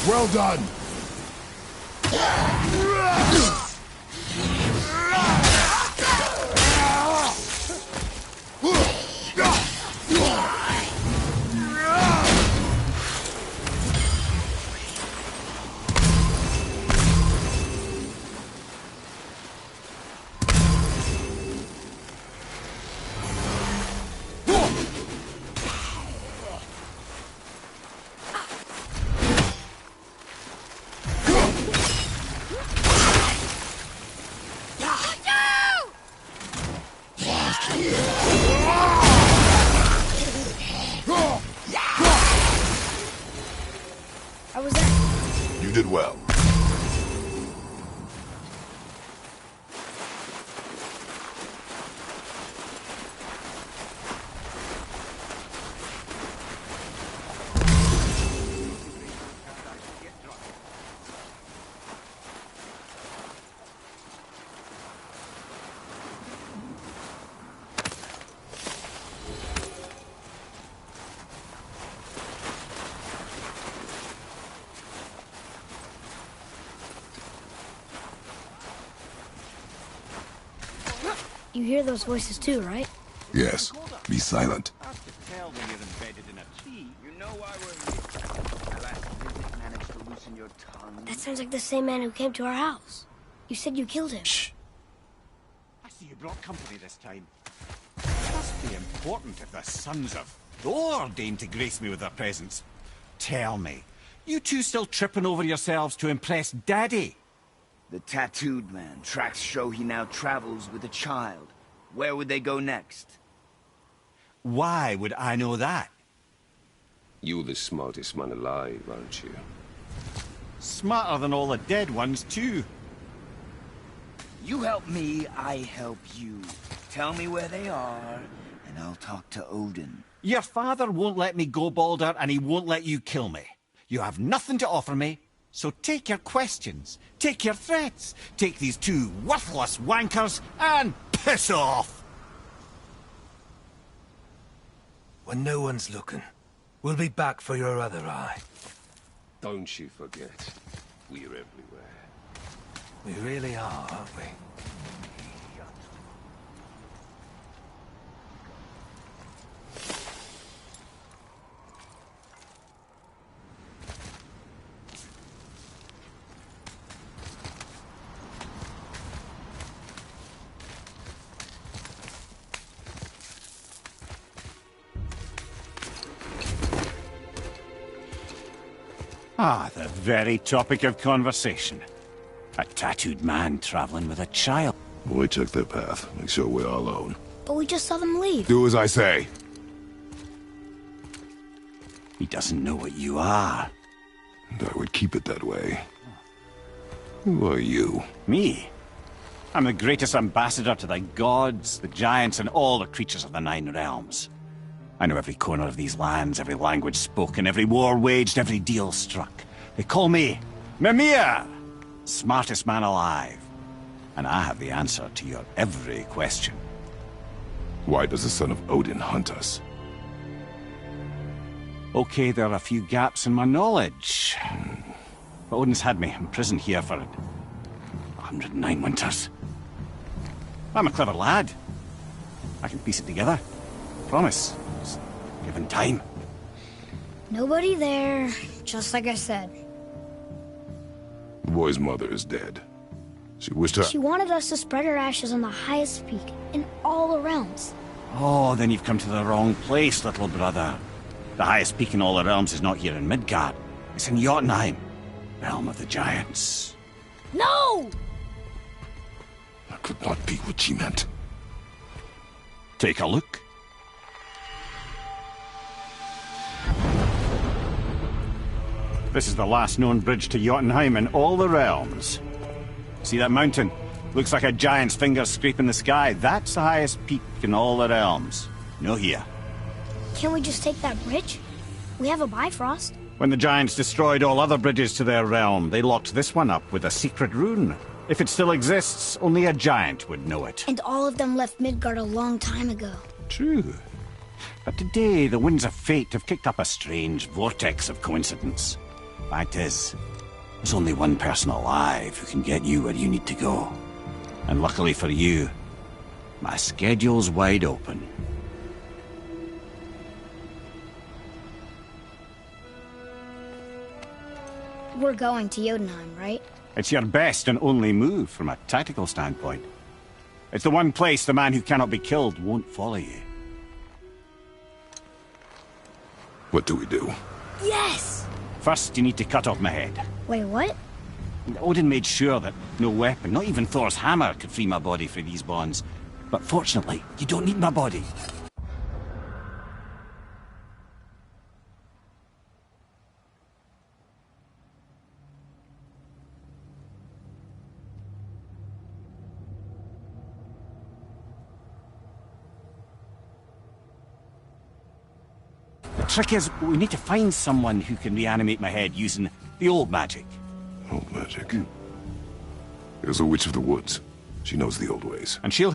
Well done! How was that? You did well. You hear those voices too, right? Yes. Be silent. That sounds like the same man who came to our house. You said you killed him. Shh. I see you brought company this time. It must be important if the sons of Thor deign to grace me with their presence. Tell me, you two still tripping over yourselves to impress Daddy? The tattooed man. Tracks show he now travels with a child. Where would they go next? Why would I know that? You're the smartest man alive, aren't you? Smarter than all the dead ones, too. You help me, I help you. Tell me where they are, and I'll talk to Odin. Your father won't let me go, Balder, and he won't let you kill me. You have nothing to offer me, so take your questions, take your threats, take these two worthless wankers, and piss off! When no one's looking, we'll be back for your other eye. Don't you forget, we're everywhere. We really are, aren't we? Ah, the very topic of conversation. A tattooed man traveling with a child. We took their path. Make sure we're all alone. But we just saw them leave. Do as I say. He doesn't know what you are. And I would keep it that way. Who are you? Me? I'm the greatest ambassador to the gods, the giants, and all the creatures of the Nine Realms. I know every corner of these lands, every language spoken, every war waged, every deal struck. They call me Mimir, smartest man alive. And I have the answer to your every question. Why does the son of Odin hunt us? Okay, there are a few gaps in my knowledge. But Odin's had me imprisoned here for 109 winters. I'm a clever lad. I can piece it together. Promise. Just given time. Nobody there, just like I said. The boy's mother is dead. She wished her... She wanted us to spread her ashes on the highest peak in all the realms. Oh, then you've come to the wrong place, little brother. The highest peak in all the realms is not here in Midgard. It's in Jotunheim, realm of the giants. No! That could not be what she meant. Take a look. This is the last known bridge to Jotunheim in all the realms. See that mountain? Looks like a giant's finger scraping the sky. That's the highest peak in all the realms. No here. Can't we just take that bridge? We have a Bifrost. When the giants destroyed all other bridges to their realm, they locked this one up with a secret rune. If it still exists, only a giant would know it. And all of them left Midgard a long time ago. True. But today, the winds of fate have kicked up a strange vortex of coincidence. Fact is, there's only one person alive who can get you where you need to go. And luckily for you, my schedule's wide open. We're going to Jotunheim, right? It's your best and only move from a tactical standpoint. It's the one place the man who cannot be killed won't follow you. What do we do? Yes! First, you need to cut off my head. Wait, what? Odin made sure that no weapon, not even Thor's hammer, could free my body from these bonds. But fortunately, you don't need my body. The trick is, we need to find someone who can reanimate my head using the old magic. Old magic. There's a witch of the woods. She knows the old ways. And she'll...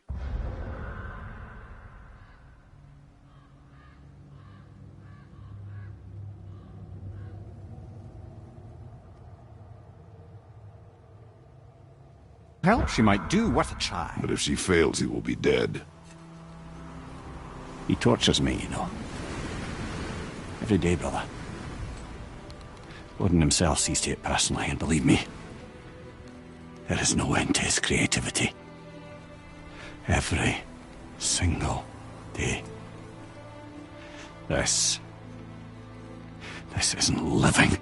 help she might do, worth a try. But if she fails, he will be dead. He tortures me, you know. Every day, brother. Odin himself sees to it personally, and believe me, there is no end to his creativity. Every single day. This isn't living.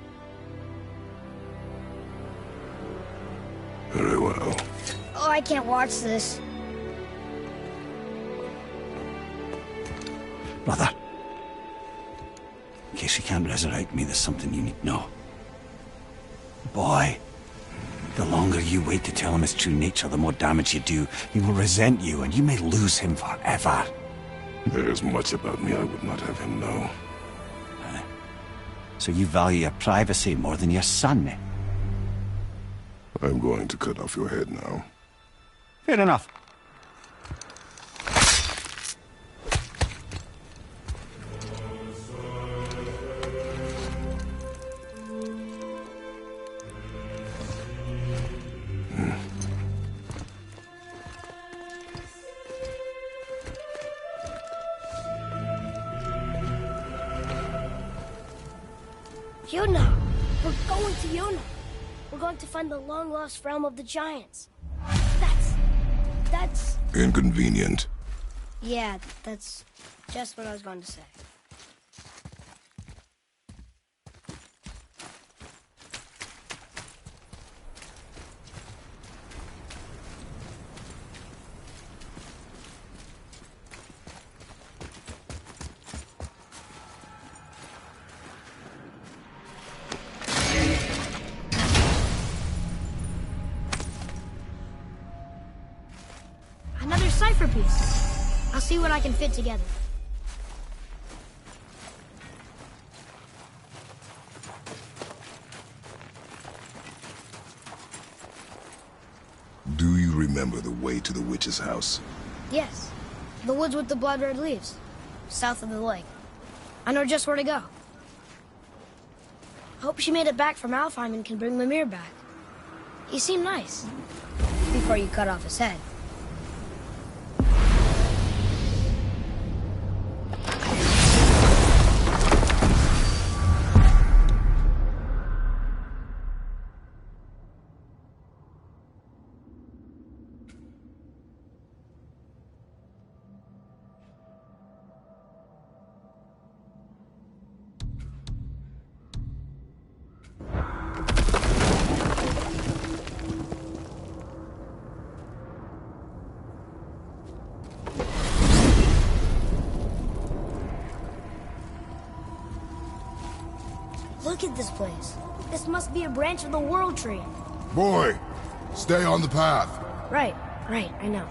Very well. Oh, I can't watch this. Brother, in case he can't resurrect me, there's something you need to know. Boy, the longer you wait to tell him his true nature, the more damage you do. He will resent you, and you may lose him forever. There's much about me I would not have him know. So you value your privacy more than your son, eh? I'm going to cut off your head now. Fair enough. Jotunheim! We're going to Jotunheim! We're going to find the long-lost realm of the giants. That's... Inconvenient. Yeah, that's just what I was going to say. Another cipher piece. I'll see what I can fit together. Do you remember the way to the witch's house? Yes. The woods with the blood-red leaves. South of the lake. I know just where to go. Hope she made it back from Alfheim and can bring Mimir back. He seemed nice. Before you cut off his head. Look at this place. This must be a branch of the World Tree. Boy, stay on the path. Right, I know.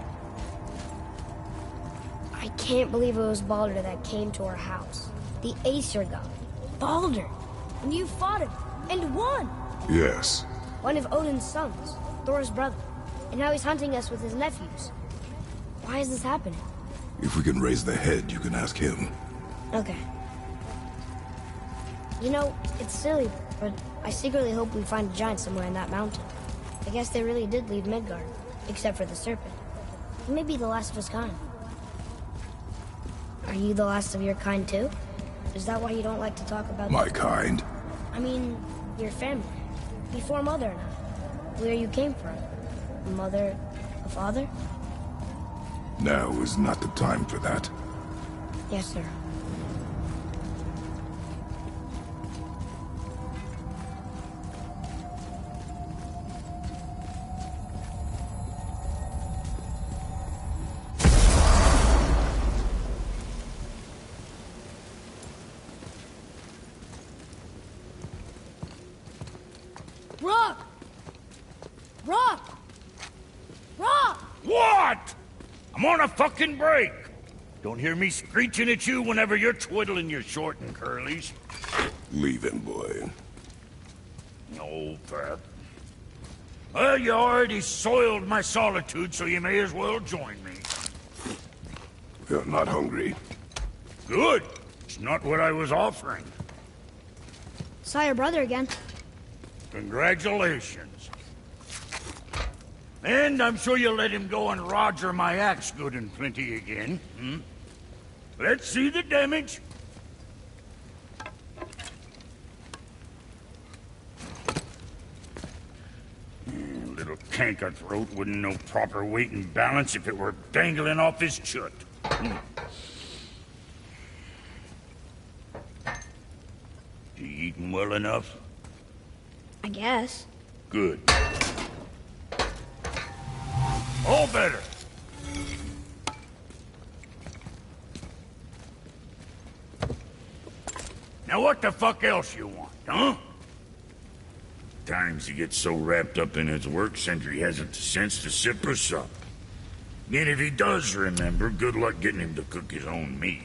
I can't believe it was Baldur that came to our house. The Aesir god. Baldur! And you fought him, and won! Yes. One of Odin's sons, Thor's brother. And now he's hunting us with his nephews. Why is this happening? If we can raise the head, you can ask him. Okay. You know, it's silly, but I secretly hope we find a giant somewhere in that mountain. I guess they really did leave Midgard, except for the serpent. He may be the last of his kind. Are you the last of your kind too? Is that why you don't like to talk about... My kind? I mean, your family. Before Mother and I. Where you came from. A mother, a father? Now is not the time for that. Yes, sir. Rock! Rock! Rock! What? I'm on a fucking break. Don't hear me screeching at you whenever you're twiddling your short and curlies. Leave him, boy. No, Pep. Well, you already soiled my solitude, so you may as well join me. You're not hungry. Good. It's not what I was offering. Saw your brother again. Congratulations. And I'm sure you'll let him go and roger my axe good and plenty again. Hmm? Let's see the damage. Little canker-throat wouldn't know proper weight and balance if it were dangling off his chut. You eating well enough? I guess. Good. All better. Now what the fuck else you want, huh? Times he gets so wrapped up in his work, Sentry hasn't the sense to sip or sup. And if he does remember, good luck getting him to cook his own meat.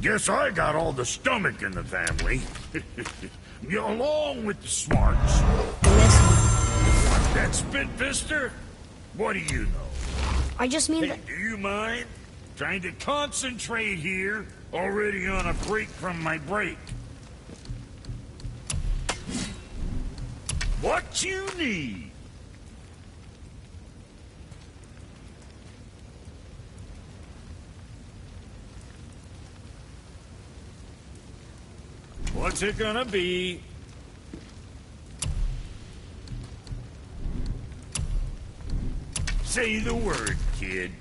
Guess I got all the stomach in the family. Along with the smarts. That spit-fister? What do you know? I just mean Hey, that... do you mind? Trying to concentrate here, already on a break from my break. What you need? What's it gonna be? Say the word, kid.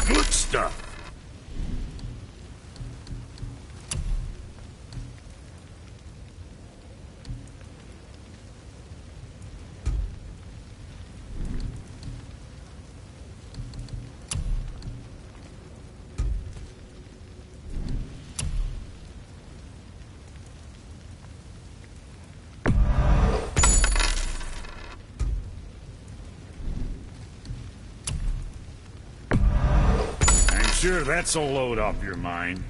Good stuff. Sure, that's a load off your mind.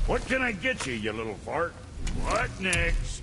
What can I get you, you little fart? What next?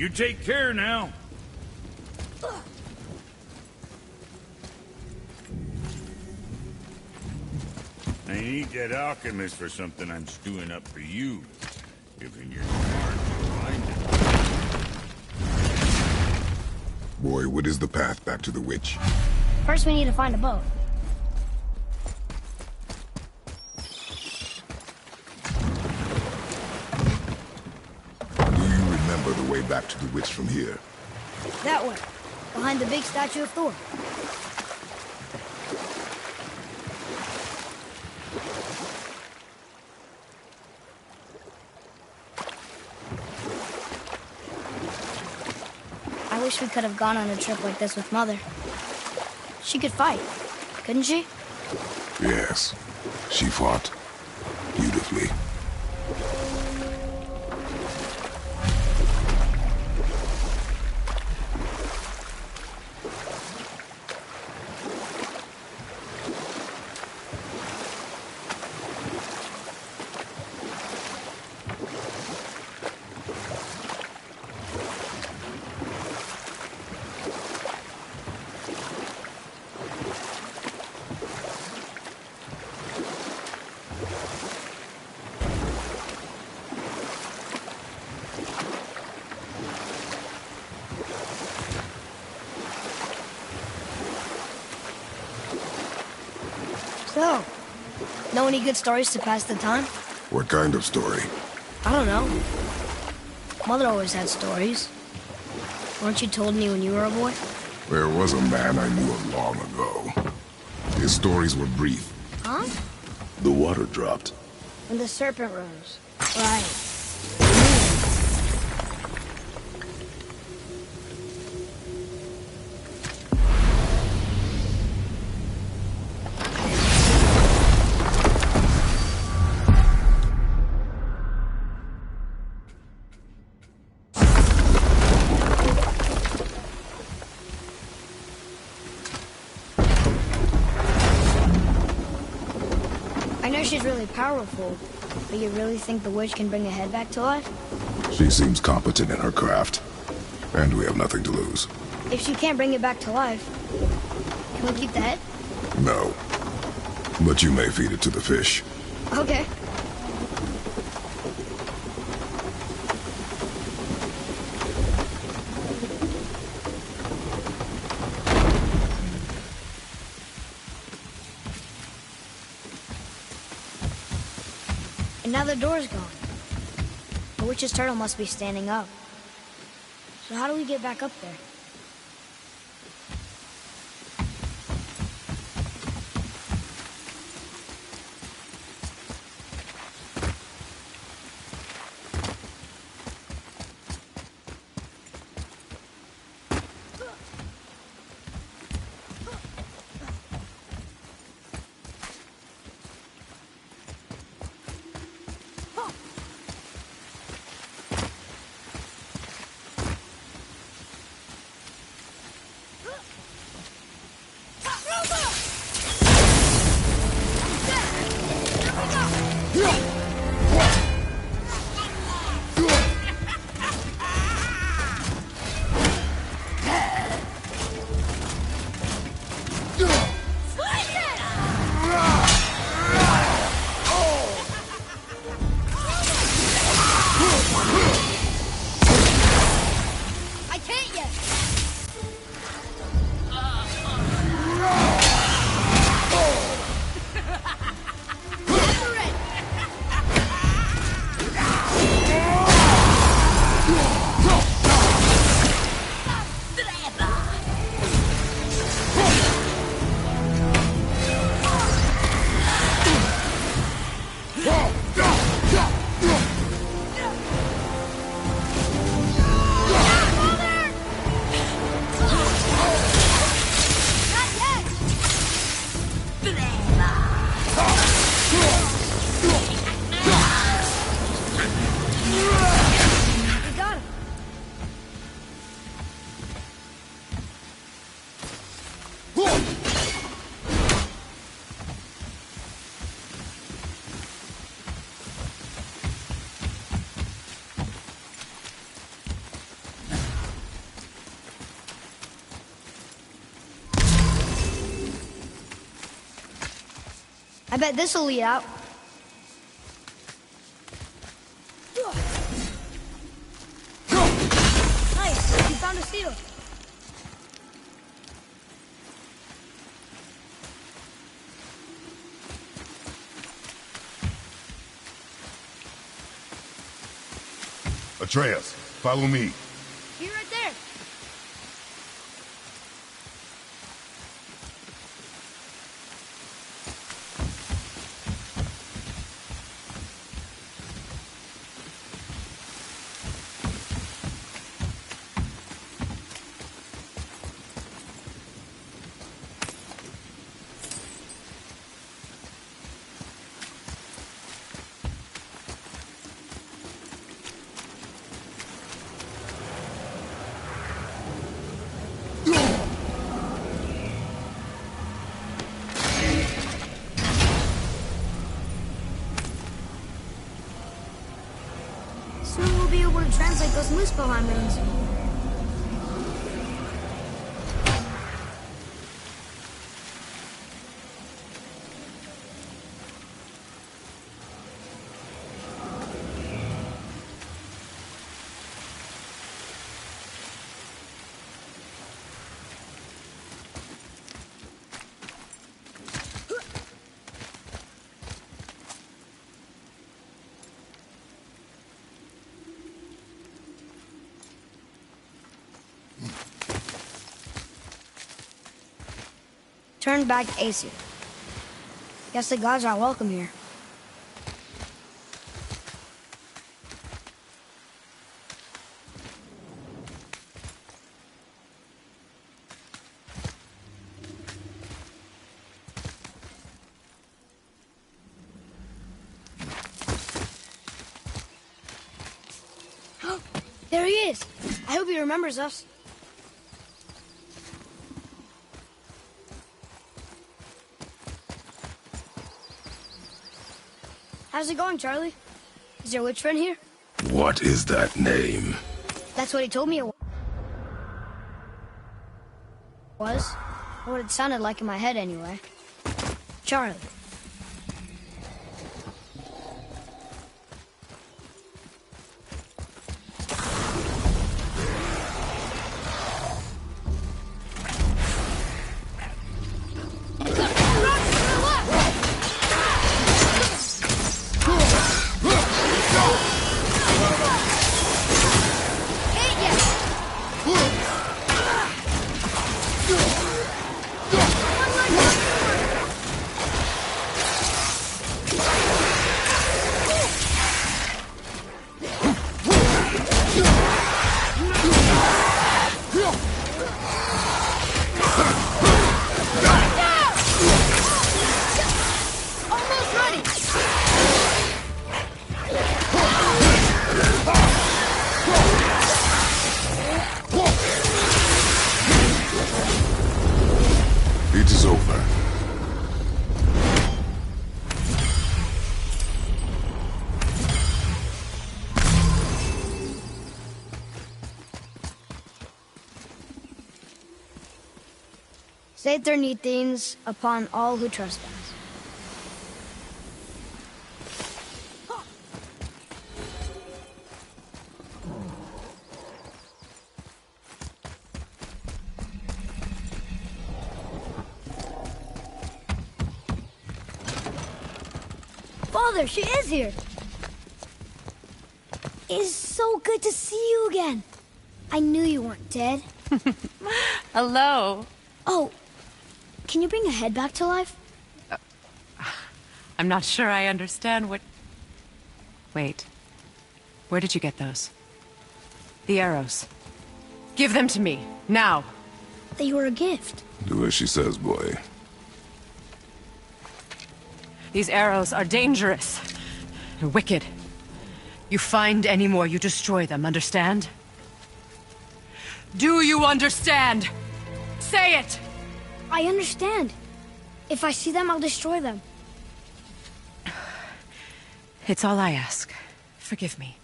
You take care now. I need that alchemist for something I'm stewing up for you. If in your heart you find it. Boy, what is the path back to the witch? First, we need to find a boat. Do you remember the way back to the witch from here? That way, behind the big statue of Thor. I wish we could have gone on a trip like this with Mother. She could fight, couldn't she? Yes. She fought beautifully. So, know any good stories to pass the time? What kind of story? I don't know. Mother always had stories. Weren't you told me when you were a boy? There was a man I knew of long ago. His stories were brief. Huh? The water dropped. When the serpent rose. Right. I know she's really powerful, but you really think the witch can bring a head back to life? She seems competent in her craft. And we have nothing to lose. If she can't bring it back to life, can we keep the head? No. But you may feed it to the fish. Okay. And now the door's gone. The witch's turtle must be standing up. So how do we get back up there? I bet this'll lead out. Nice, you found a seal. Atreus, follow me. You're right there. Soon we'll be able to translate those Muspelheim runes. Turn back to Aesir. Guess the gods are welcome here. There he is. I hope he remembers us. How's it going, Charlie? Is your witch friend here? What is that name? That's what he told me it was. Or what it sounded like in my head, anyway. Charlie. It is over. Saith their Nethines upon all who trespass. Father, she is here! It is so good to see you again. I knew you weren't dead. Hello. Oh, can you bring a head back to life? I'm not sure I understand what... Wait. Where did you get those? The arrows. Give them to me, now. They were a gift. Do as she says, boy. These arrows are dangerous. They're wicked. You find any more, you destroy them, understand? Do you understand? Say it! I understand. If I see them, I'll destroy them. It's all I ask. Forgive me.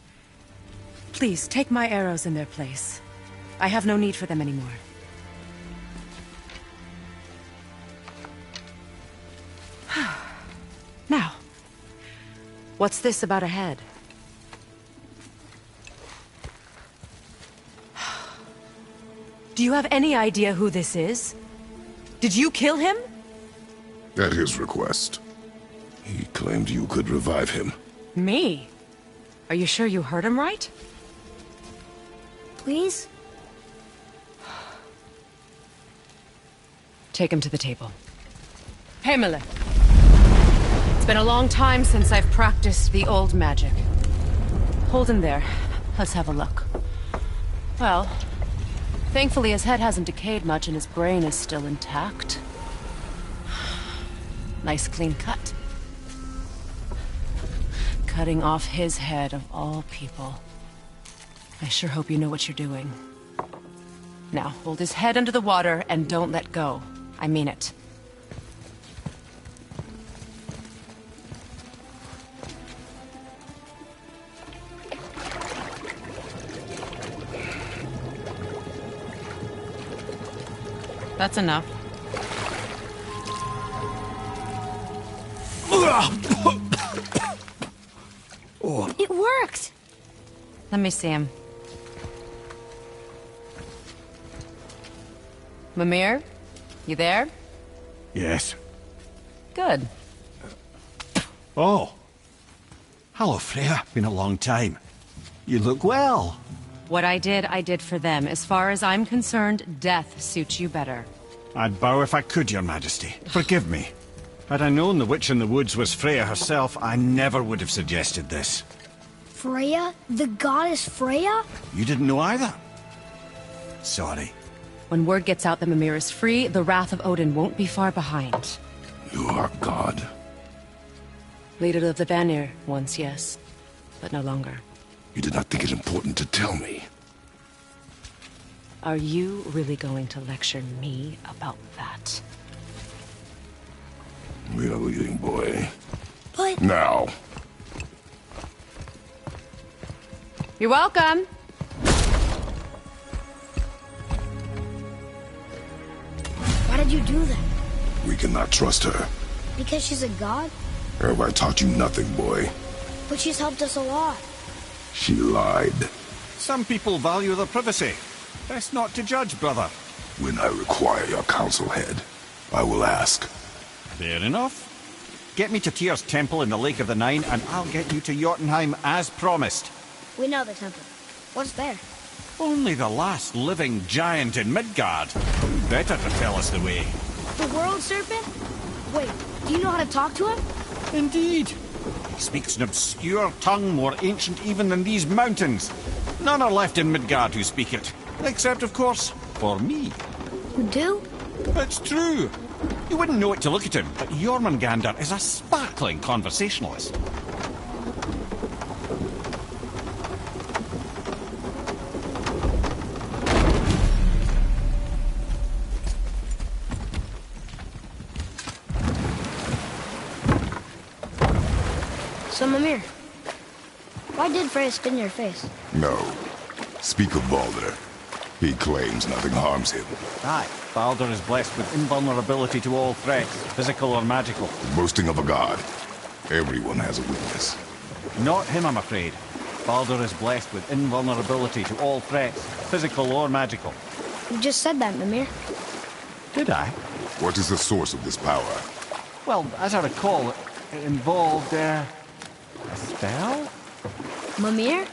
Please, take my arrows in their place. I have no need for them anymore. What's this about a head? Do you have any idea who this is? Did you kill him? At his request. He claimed you could revive him. Me? Are you sure you heard him right? Please? Take him to the table. Pamela. It's been a long time since I've practiced the old magic. Hold him there. Let's have a look. Well, thankfully his head hasn't decayed much and his brain is still intact. Nice clean cut. Cutting off his head of all people. I sure hope you know what you're doing. Now, hold his head under the water and don't let go. I mean it. That's enough. It worked! Let me see him. Mimir? You there? Yes. Good. Oh. Hello, Freya. Been a long time. You look well. What I did for them. As far as I'm concerned, death suits you better. I'd bow if I could, Your Majesty. Forgive me. Had I known the witch in the woods was Freya herself, I never would have suggested this. Freya? The goddess Freya? You didn't know either? Sorry. When word gets out that Mimir is free, the wrath of Odin won't be far behind. You are God. Leader of the Vanir, once, yes. But no longer. You did not think it important to tell me. Are you really going to lecture me about that? We are leaving, boy. But... Now. You're welcome. Why did you do that? We cannot trust her. Because she's a god? Have I taught you nothing, boy? But she's helped us a lot. She lied. Some people value their privacy. Best not to judge, brother. When I require your council head, I will ask. Fair enough. Get me to Tyr's temple in the Lake of the Nine, and I'll get you to Jotunheim as promised. We know the temple. What's there? Only the last living giant in Midgard. Who better to tell us the way? The world serpent? Wait, do you know how to talk to him? Indeed. He speaks an obscure tongue more ancient even than these mountains. None are left in Midgard who speak it. Except, of course, for me. You do? It's true. You wouldn't know it to look at him, but Jormungandr is a sparkling conversationalist. So, Mimir, why did Freya spit in your face? No. Speak of Baldur. He claims nothing harms him. Aye, Baldur is blessed with invulnerability to all threats, physical or magical. Boasting of a god. Everyone has a weakness. Not him, I'm afraid. Baldur is blessed with invulnerability to all threats, physical or magical. You just said that, Mimir. Did I? What is the source of this power? Well, as I recall, it involved, a spell? Mimir?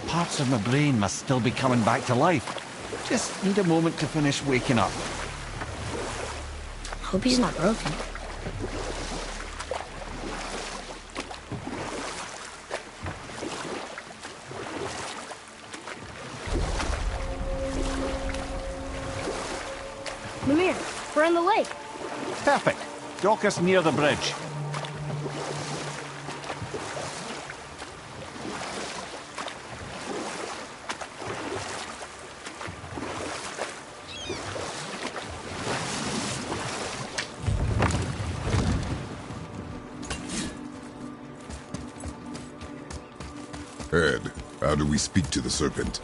Parts of my brain must still be coming back to life. Just need a moment to finish waking up. Hope he's not broken. Mimir, we're in the lake. Perfect. Dock us near the bridge. Ed, how do we speak to the serpent?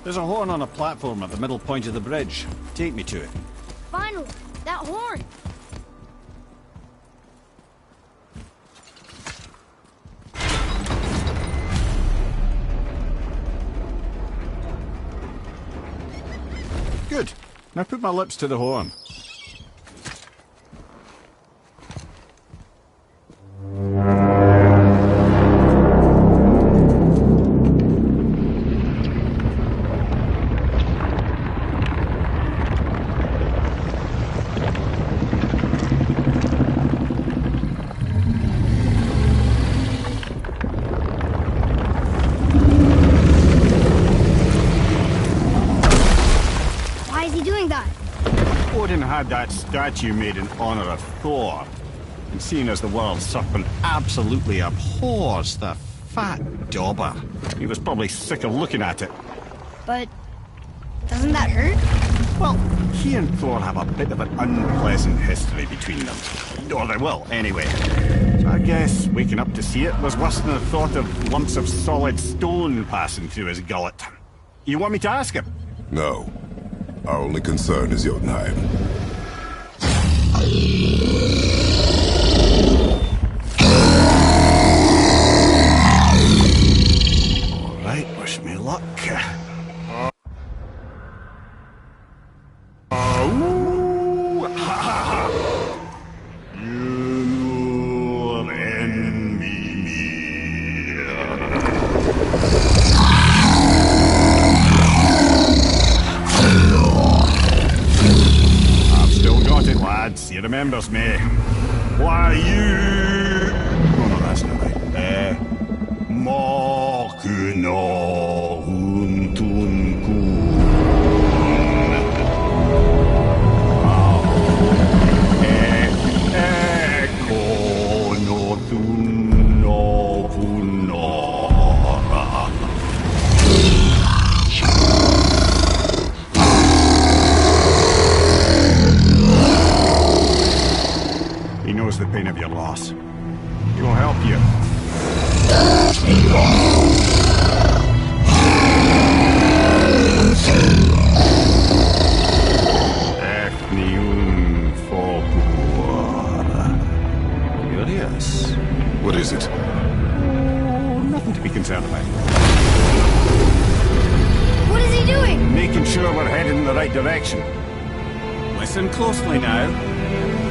There's a horn on a platform at the middle point of the bridge. Take me to it. Finally, that horn. Good. Now put my lips to the horn. Odin had that statue made in honor of Thor. And seeing as the world serpent absolutely abhors the fat dauber, he was probably sick of looking at it. But doesn't that hurt? Well, he and Thor have a bit of an unpleasant history between them. Or they will, anyway. So I guess waking up to see it was worse than the thought of lumps of solid stone passing through his gullet. You want me to ask him? No. Our only concern is Jotunheim. All right, wish me luck. He remembers me. Why you... Oh no, that's not right. Mokuno Huntunku. Eko no Tuno Punora. He knows the pain of your loss. He will help you. Curious. What is it? Oh, nothing to be concerned about. What is he doing? Making sure we're headed in the right direction. Listen closely now.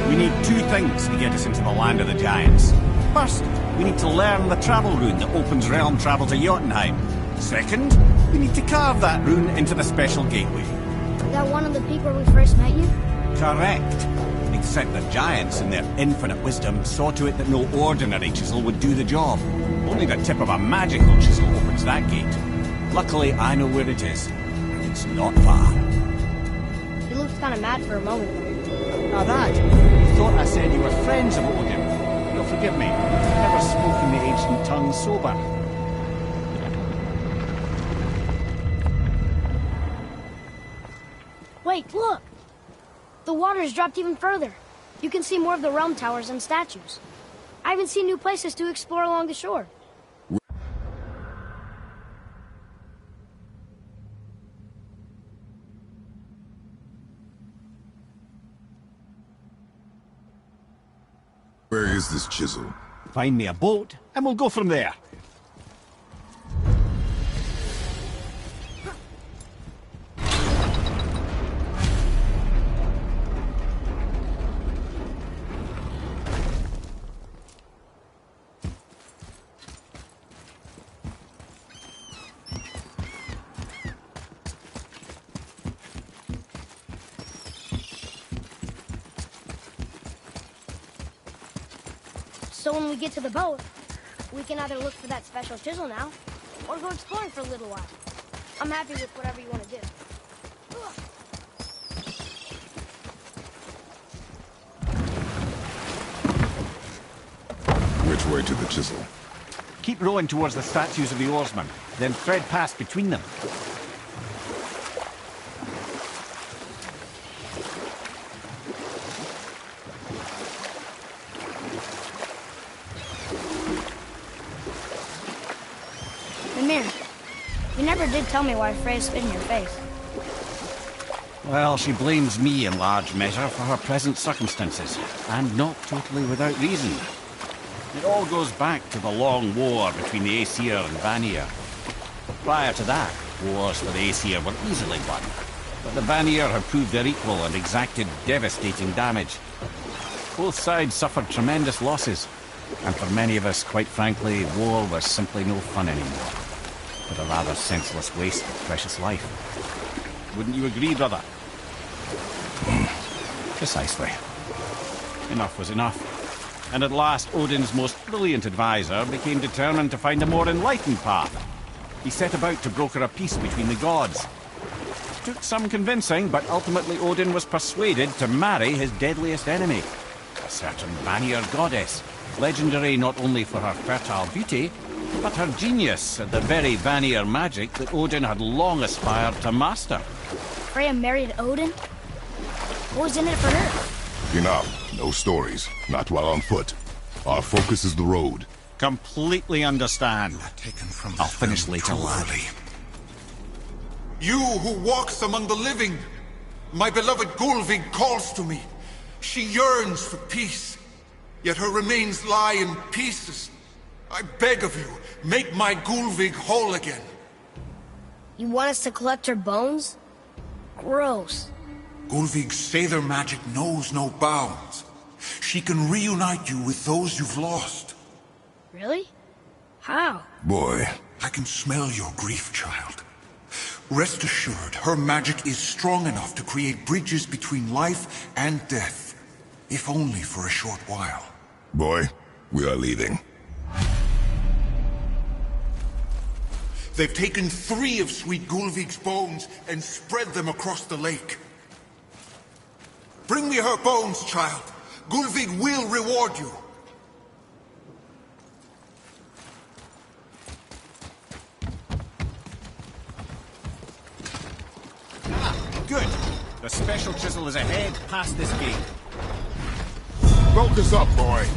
We need two things to get us into the land of the giants. First, we need to learn the travel rune that opens realm travel to Jotunheim. Second, we need to carve that rune into the special gateway. Is that one of the peak where we first met you? Correct. Except the giants, in their infinite wisdom, saw to it that no ordinary chisel would do the job. Only the tip of a magical chisel opens that gate. Luckily, I know where it is, and it's not far. He looked kind of mad for a moment. Now that, you thought I said you were friends of Odin. You'll forgive me. I've never spoken the ancient tongue sober. Wait, look! The water's dropped even further. You can see more of the realm towers and statues. I even see new places to explore along the shore. Where is this chisel? Find me a boat, and we'll go from there. So when we get to the boat, we can either look for that special chisel now, or go exploring for a little while. I'm happy with whatever you want to do. Which way to the chisel? Keep rowing towards the statues of the oarsmen, then thread past between them. You never did tell me why Freya spit in your face. Well, she blames me in large measure for her present circumstances, and not totally without reason. It all goes back to the long war between the Aesir and Vanir. Prior to that, wars for the Aesir were easily won. but the Vanir have proved their equal and exacted devastating damage. Both sides suffered tremendous losses, and for many of us, quite frankly, war was simply no fun anymore, but a rather senseless waste of precious life. Wouldn't you agree, brother? Precisely. Enough was enough. And at last, Odin's most brilliant advisor became determined to find a more enlightened path. He set about to broker a peace between the gods. It took some convincing, but ultimately Odin was persuaded to marry his deadliest enemy, a certain Vanir goddess, legendary not only for her fertile beauty, but her genius at the very Vanir magic that Odin had long aspired to master. Freya married Odin? What was in it for her? Enough. No stories. Not while on foot. Our focus is the road. Completely understand. I'll finish later, lad. You who walks among the living, my beloved Gulvig calls to me. She yearns for peace, yet her remains lie in pieces. I beg of you, make my Gulvig whole again. You want us to collect her bones? Gross. Gulvig's Seidr magic knows no bounds. She can reunite you with those you've lost. Really? How? Boy. I can smell your grief, child. Rest assured, her magic is strong enough to create bridges between life and death, if only for a short while. Boy, we are leaving. They've taken 3 of sweet Gulvig's bones and spread them across the lake. Bring me her bones, child. Gulvig will reward you. Good. The special chisel is ahead, past this gate. Focus up, boy.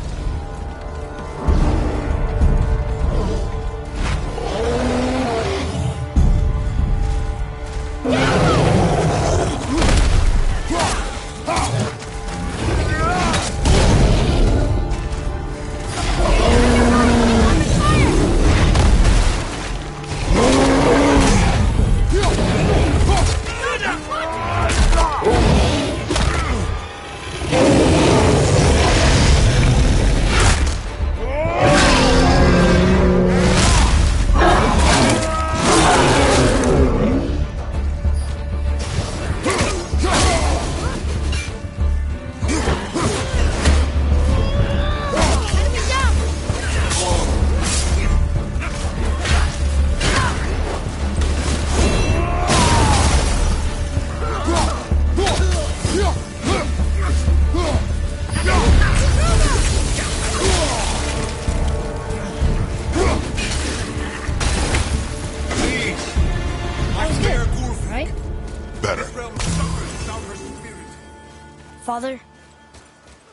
Father,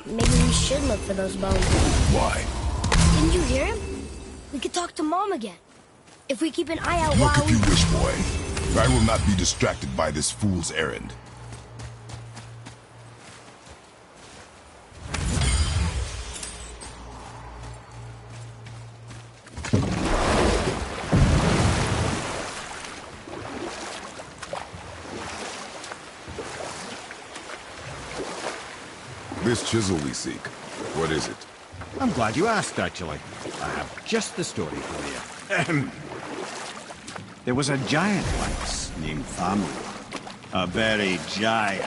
maybe we should look for those bones. Why? Didn't you hear him? We could talk to Mom again. If we keep an eye out Look while if you wish, boy. I will not be distracted by this fool's errand. This chisel we seek, what is it? I'm glad you asked, actually. I have just the story for you. There was a giant once named Thamur. A very giant,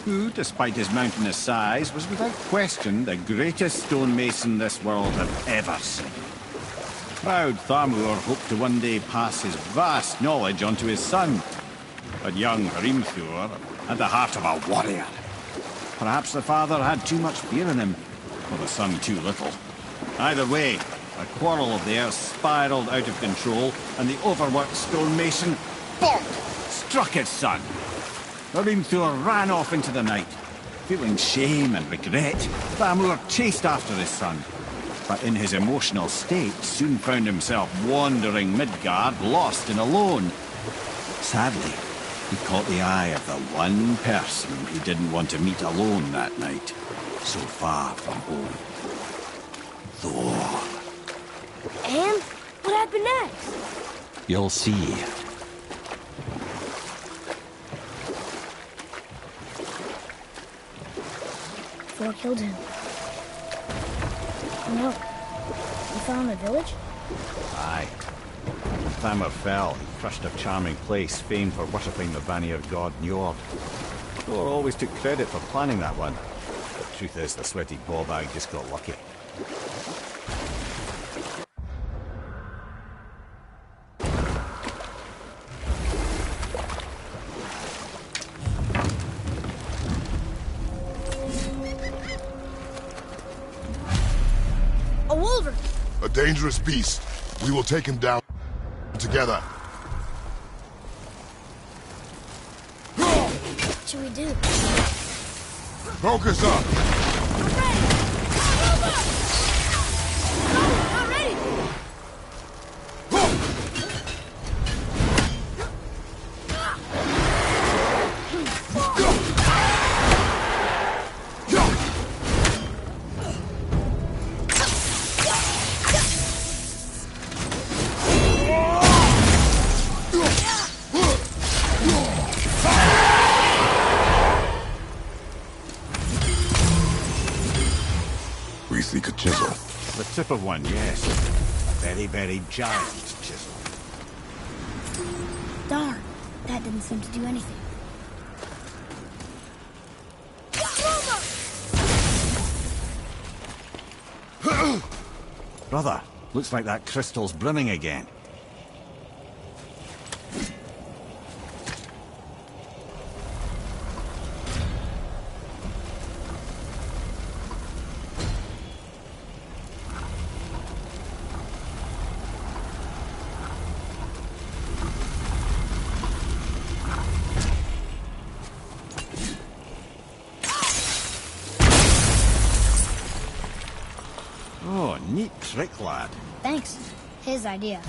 who, despite his mountainous size, was without question the greatest stonemason this world had ever seen. Proud Thamur hoped to one day pass his vast knowledge on to his son. But young Hrimthur had the heart of a warrior. Perhaps the father had too much fear in him, or the son too little. Either way, a quarrel of theirs spiraled out of control, and the overworked stonemason, bonk, struck his son. Hrimthur ran off into the night. Feeling shame and regret, Thamur chased after his son, but in his emotional state soon found himself wandering Midgard, lost and alone. Sadly, he caught the eye of the one person he didn't want to meet alone that night, so far from home. Thor. And what happened next? You'll see. PS4 killed him. No. You fell in the village? Aye. Thamur fell and crushed a charming place famed for worshipping the Vanir god Njord. Thor always took credit for planning that one. The truth is, the sweaty ballbag just got lucky. A wolverine! A dangerous beast. We will take him down together. What should we do? Focus up! Not ready! We seek a chisel. The tip of one, yes. A very, very giant chisel. Darn, that didn't seem to do anything. Brother, looks like that crystal's brimming again. Oh, neat trick, lad. Thanks. His idea.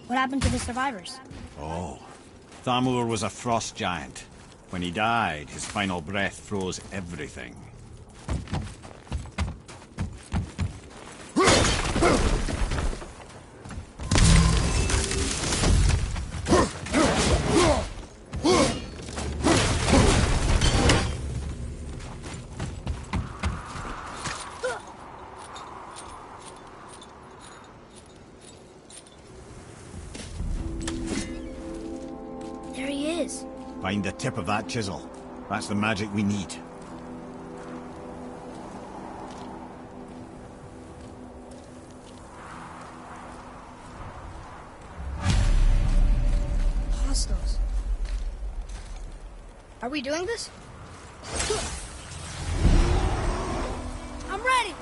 What happened to the survivors? Oh, Thamur was a frost giant. When he died, his final breath froze everything. There he is. Find the tip of that chisel. That's the magic we need. Hostiles. Are we doing this? I'm ready!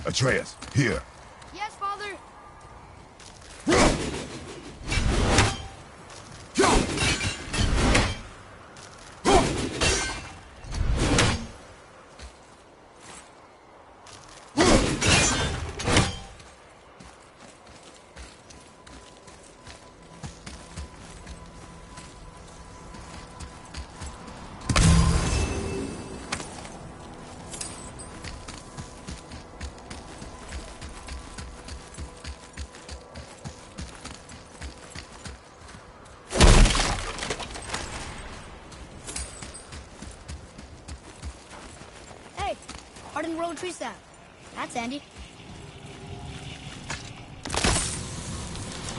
Atreus, here. Yes, Father. Hardened road tree sap. That's handy.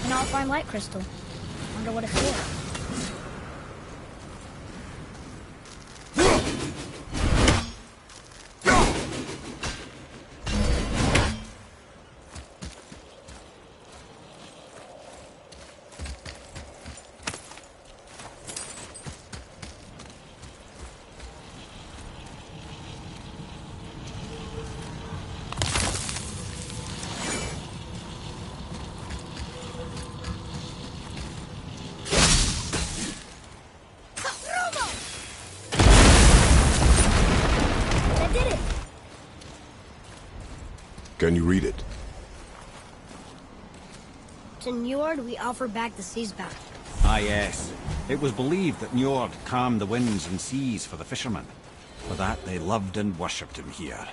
An all-fine light crystal. Wonder what it's for. Can you read it? To Njord, we offer back the sea's bounty. Ah, yes. It was believed that Njord calmed the winds and seas for the fishermen. For that, they loved and worshipped him here.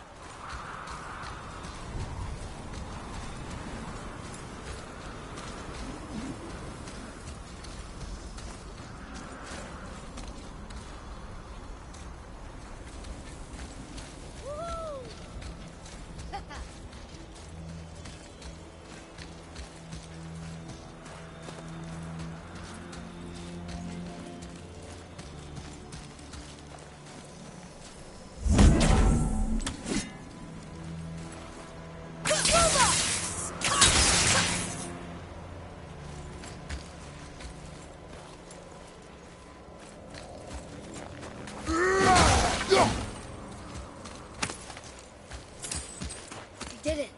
Did it.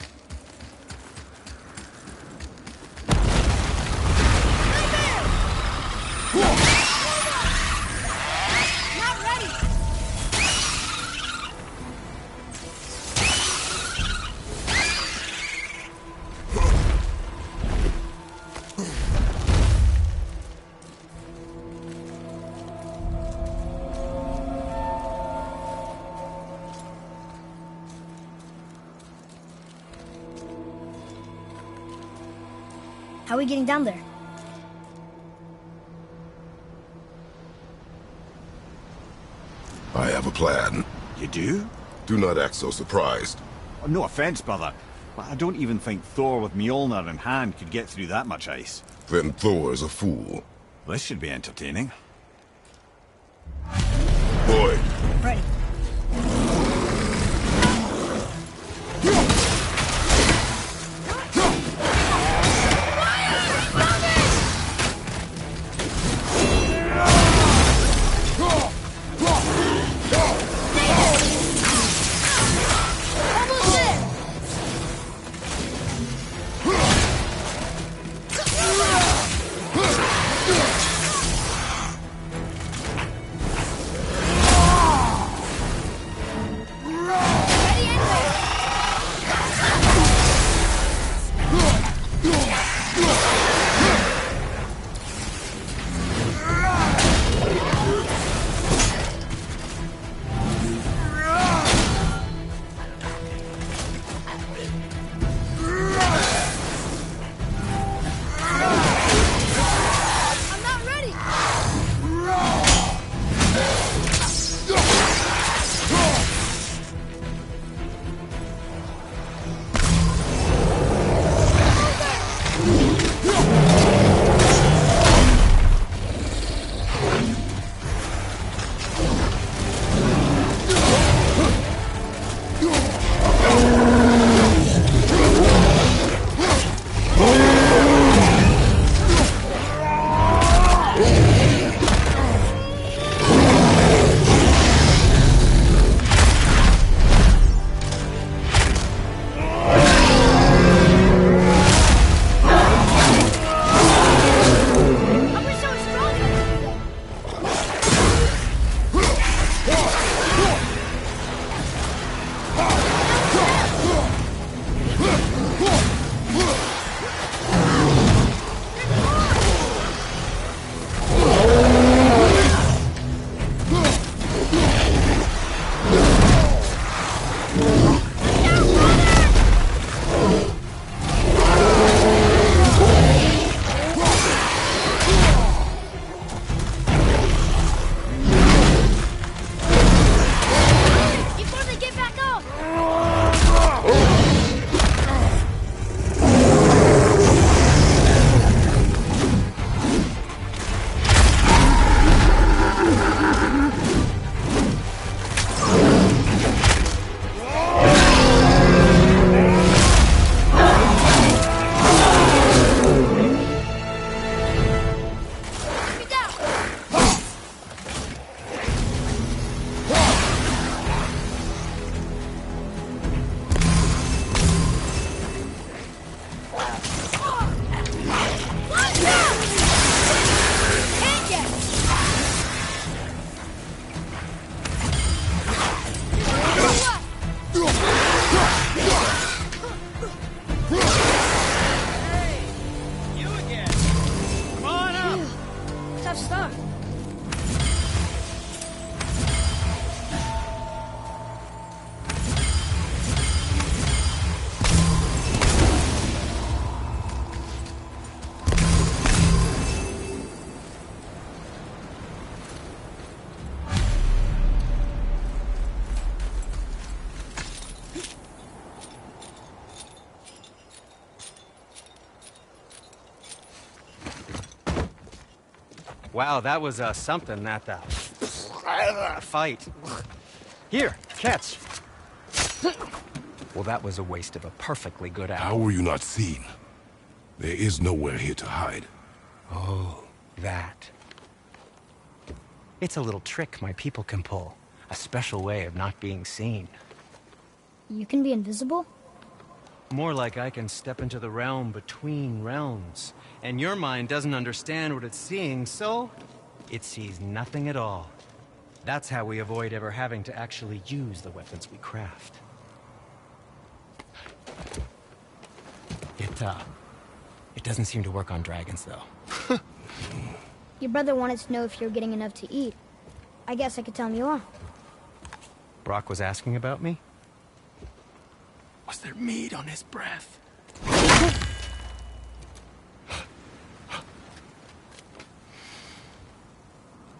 Not ready. How are we getting down there? I have a plan. You do? Do not act so surprised. No offense, brother, but I don't even think Thor with Mjolnir in hand could get through that much ice. Then Thor's a fool. This should be entertaining. Boy. Ready. Wow, that was something, that fight. Here, catch. Well, that was a waste of a perfectly good hour. How were you not seen? There is nowhere here to hide. Oh, that. It's a little trick my people can pull. A special way of not being seen. You can be invisible? More like I can step into the realm between realms. And your mind doesn't understand what it's seeing, so it sees nothing at all. That's how we avoid ever having to actually use the weapons we craft. It doesn't seem to work on dragons, though. Your brother wanted to know if you're getting enough to eat. I guess I could tell him you are. Brock was asking about me? Was there meat on his breath?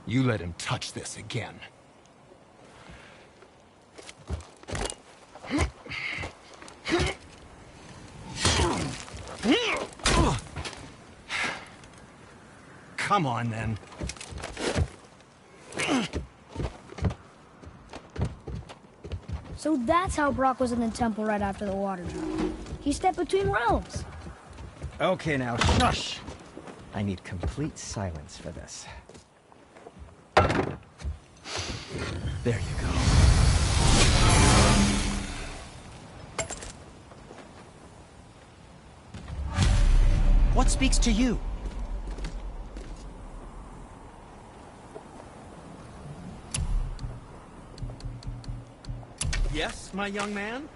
You let him touch this again. Come on, then. So that's how Brock was in the temple right after the water drop. He stepped between realms. Okay, now, shush! I need complete silence for this. There you go. What speaks to you? Yes, my young man?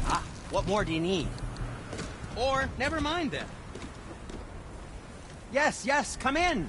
Ah, what more do you need? Or, never mind then. Yes, yes, come in!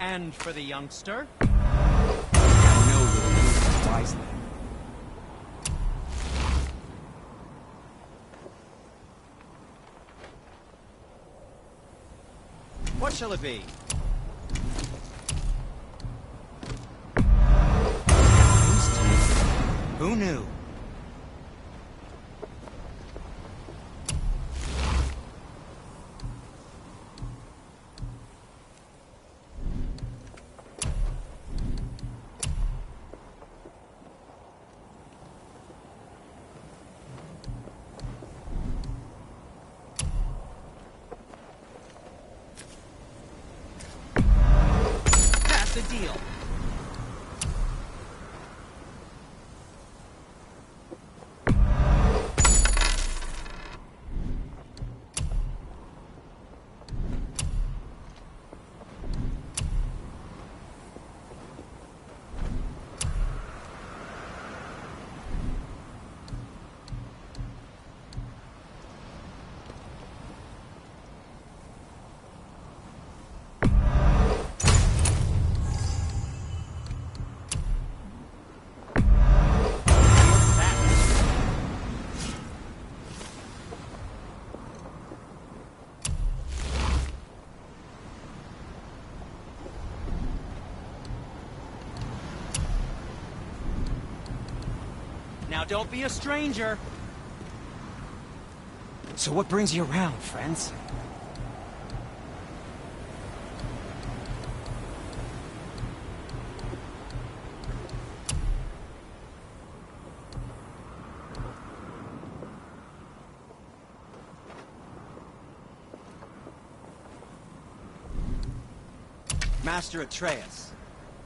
And for the youngster, I know you'll use it wisely. What shall it be? Who knew? The deal. Now don't be a stranger. So what brings you around, friends? Master Atreus,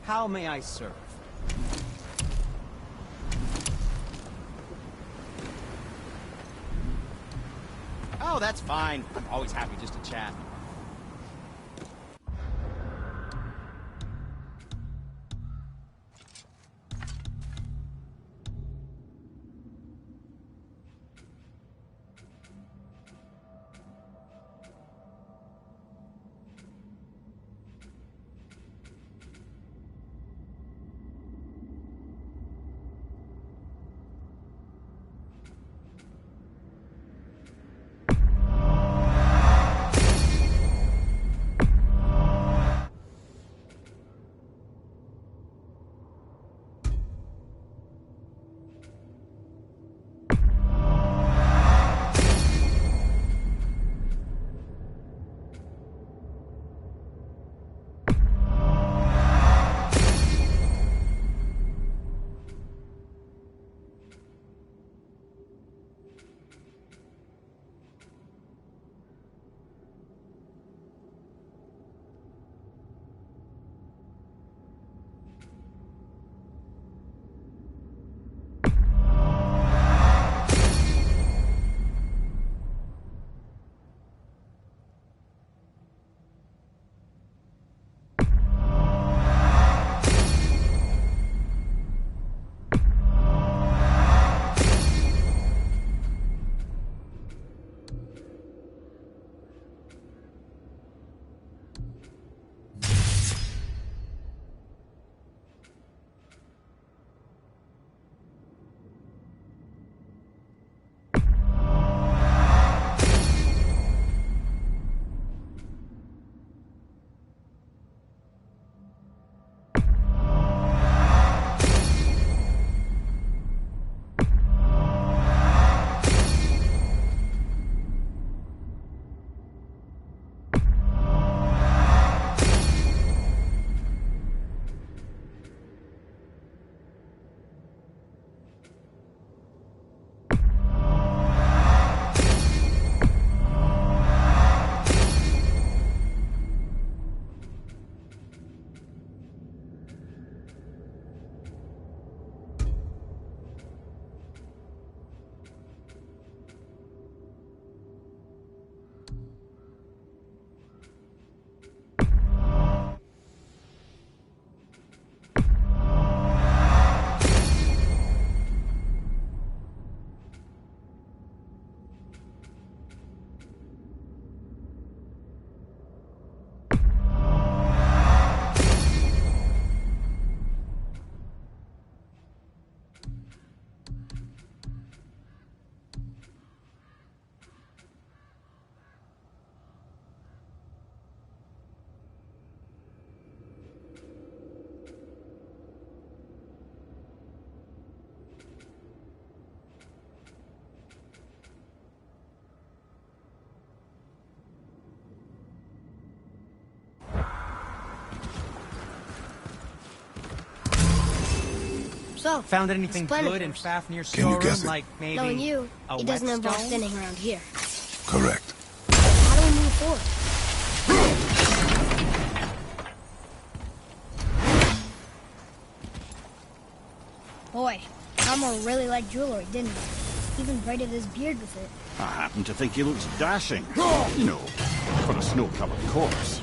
how may I serve? Oh, that's fine. I'm always happy just to chat. So, found anything good in Fafnir's storeroom, like maybe knowing you, a it doesn't involve whetstone? standing around here. Correct. How do we move forward? Boy, Armor really liked jewelry, didn't he? Even braided his beard with it. I happen to think he looks dashing. You know, for a snow-covered corpse.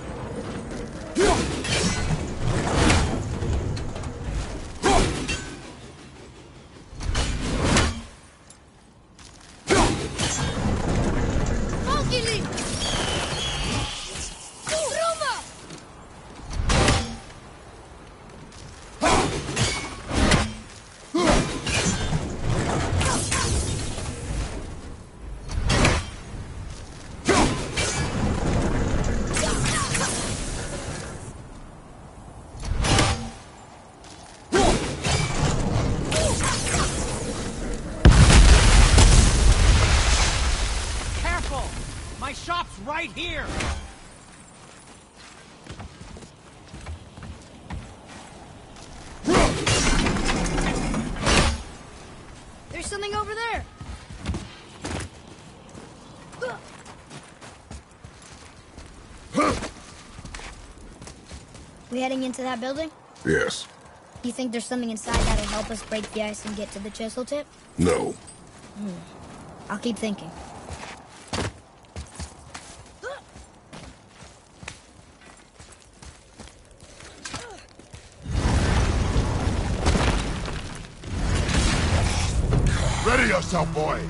We heading into that building? Yes. You think there's something inside that'll help us break the ice and get to the chisel tip? No. I'll keep thinking. Ready yourself, boy!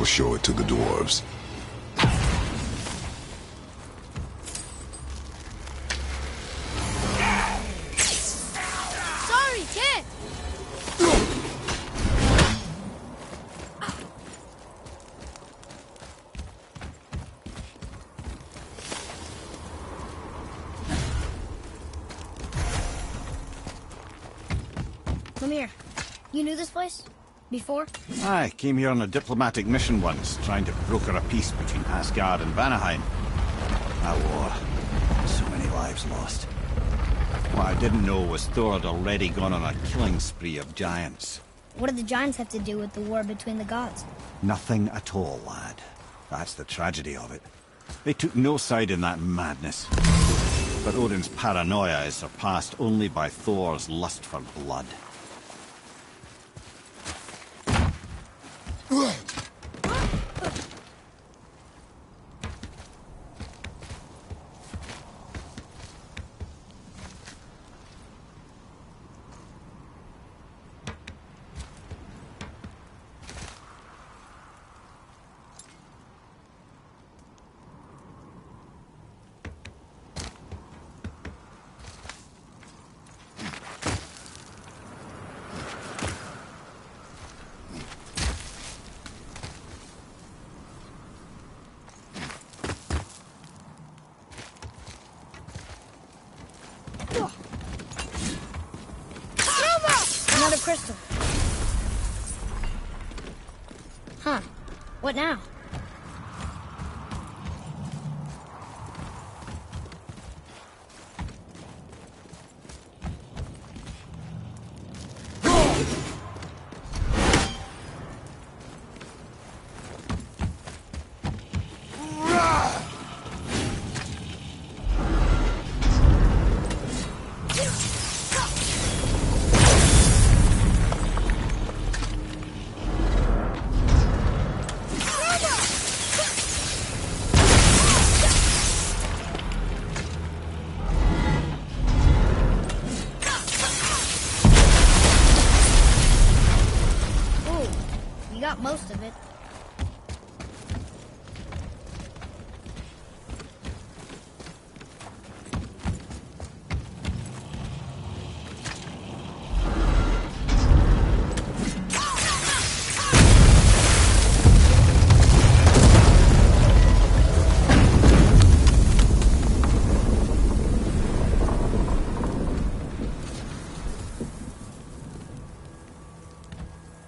Show it to the dwarves. Sorry, kid! Come here. You knew this place? Before? I came here on a diplomatic mission once, trying to broker a peace between Asgard and Vanaheim. That war. So many lives lost. What I didn't know was Thor had already gone on a killing spree of giants. What did the giants have to do with the war between the gods? Nothing at all, lad. That's the tragedy of it. They took no side in that madness. But Odin's paranoia is surpassed only by Thor's lust for blood. Another crystal. Huh. What now? Got most of it.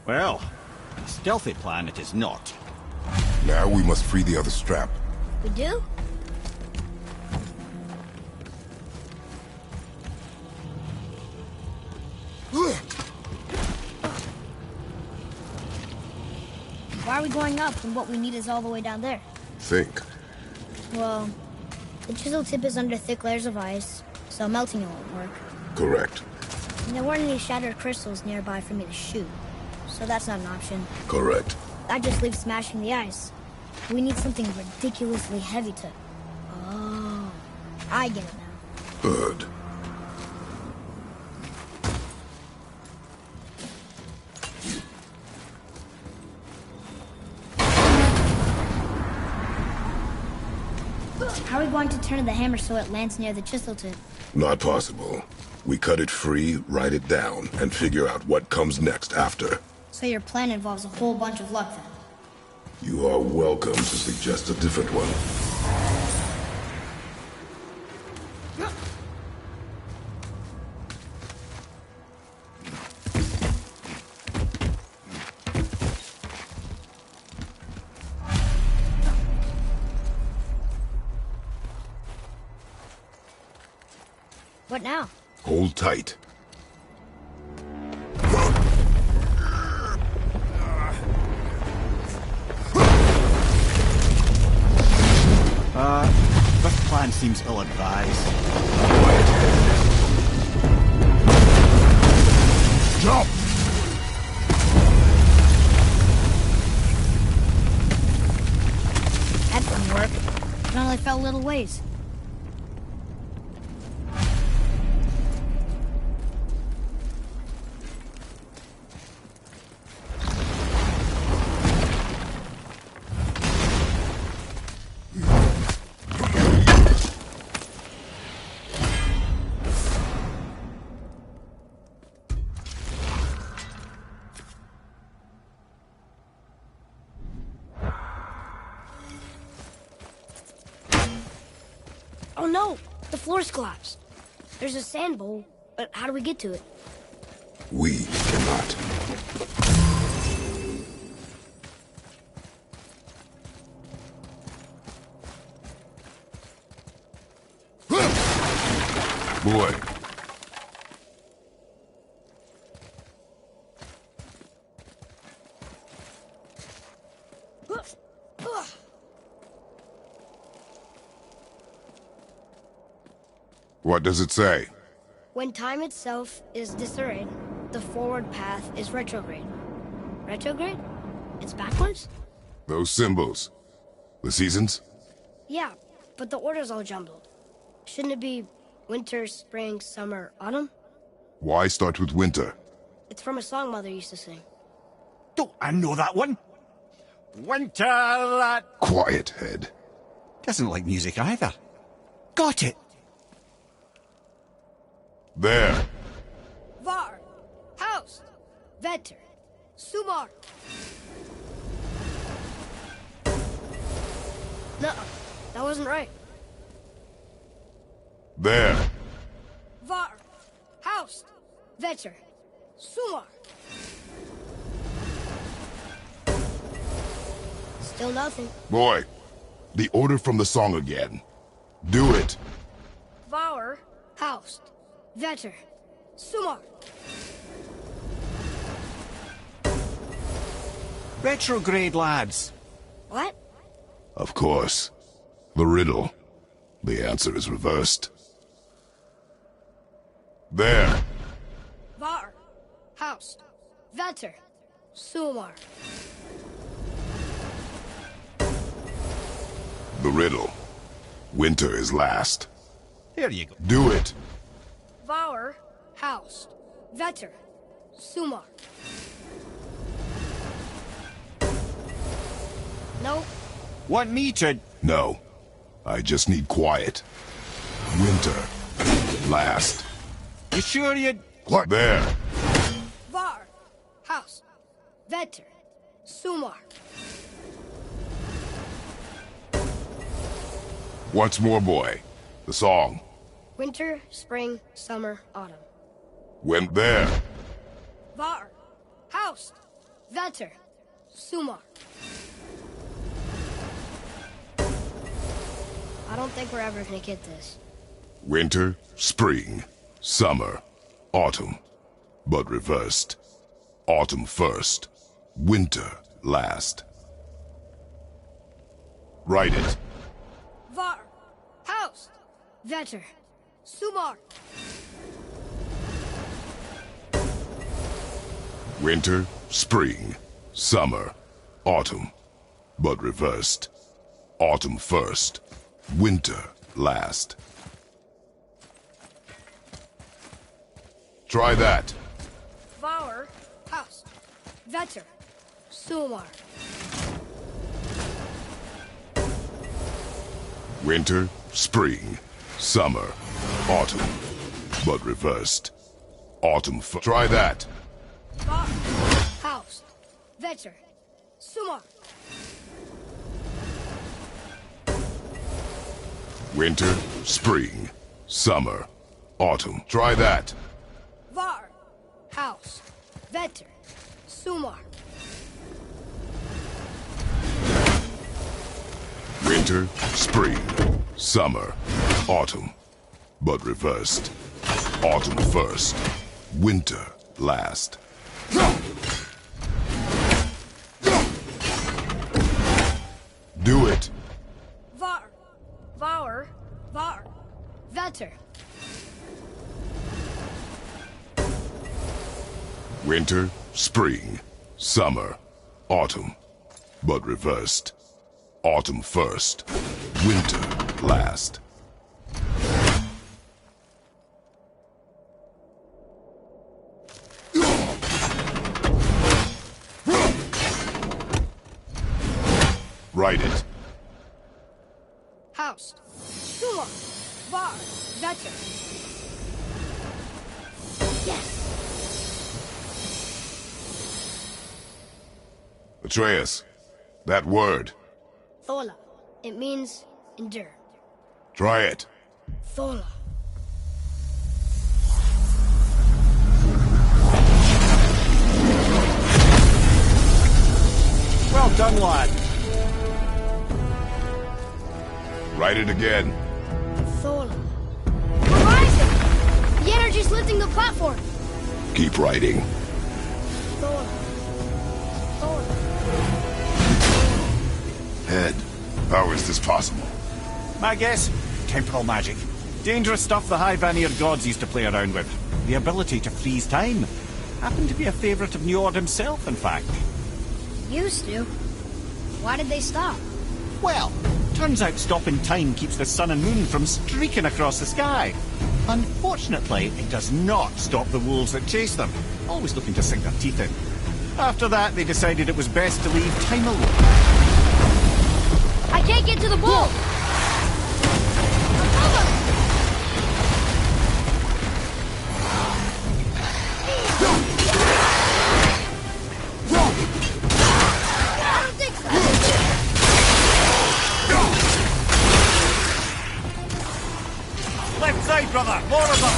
Well, a stealthy plan it is not. Now we must free the other strap. We do? Why are we going up when what we need is all the way down there? Think. Well, the chisel tip is under thick layers of ice, so melting it won't work. Correct. And there weren't any shattered crystals nearby for me to shoot, so that's not an option. Correct. That just leaves smashing the ice. We need something ridiculously heavy to... Oh, I get it now. Good. How are we going to turn the hammer so it lands near the chisel tip? Not possible. We cut it free, write it down, and figure out what comes next after. So your plan involves a whole bunch of luck then? You are welcome to suggest a different one. What now? Hold tight. This plan seems ill-advised. Jump! That didn't work. It only fell a little ways. Oh no! The floor's collapsed. There's a sand bowl, but how do we get to it? We cannot. Boy. What does it say? When time itself is disarrayed, the forward path is retrograde. Retrograde? It's backwards? Those symbols. The seasons? Yeah, but the order's all jumbled. Shouldn't it be winter, spring, summer, autumn? Why start with winter? It's from a song Mother used to sing. Don't I know that one? Winter, lad. Quiet, head. Doesn't like music either. Got it. There. Var, Haust, Vetter, Sumar. No, that wasn't right. There. Var, Haust, Vetter, Sumar. Still nothing. Boy, the order from the song again. Do it. Var, Haust, Vetter, Sumar. Retrograde, lads. What? Of course. The riddle. The answer is reversed. There. Var, Haust, Vetter, Sumar. The riddle. Winter is last. There you go. Do it. Var, Haust, Vetter, Sumar. No. Want me to... No. I just need quiet. Winter. Last. You sure you... What? There. Var, Haust, Vetter, Sumar. Once more, boy. The song. Winter, spring, summer, autumn. When there. Var, Haust, Vetter, Sumar. I don't think we're ever gonna get this. Winter, spring, summer, autumn. But reversed. Autumn first. Winter last. Write it. Var, Haust, Vetter, Sumar. Winter, spring, summer, autumn, but reversed. Autumn first, winter last. Try that. Vauer, Haust, Vetter, Sumar. Winter, spring, summer, autumn, but reversed. Autumn try that. Vauer, Haust, Vetter, Sumar. Winter, spring, summer, autumn. Try that. Var, Haust, Vetter, Sumar. Winter, spring, summer, autumn, but reversed. Autumn first, winter last. Do it. Var, Vauer, Var, Vetter. Winter, spring, summer, autumn, but reversed. Autumn first, winter last. Write it. Haust, Sumar, Var, Vetter. Yes. Atreus, that word. Thola. It means endure. Try it. Thola. Well done, lad. Write it again. Thola. We're rising! The energy's lifting the platform. Keep writing. Thola. Thola. Head, how is this possible? My guess? Temporal magic. Dangerous stuff the High Vanir gods used to play around with. The ability to freeze time. Happened to be a favourite of Njord himself, in fact. Used to. Why did they stop? Well, turns out stopping time keeps the sun and moon from streaking across the sky. Unfortunately, it does not stop the wolves that chase them, always looking to sink their teeth in. After that, they decided it was best to leave time alone. I can't get to the bull! I don't think so. Left side, brother! More of them!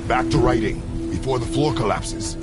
Back to writing, before the floor collapses.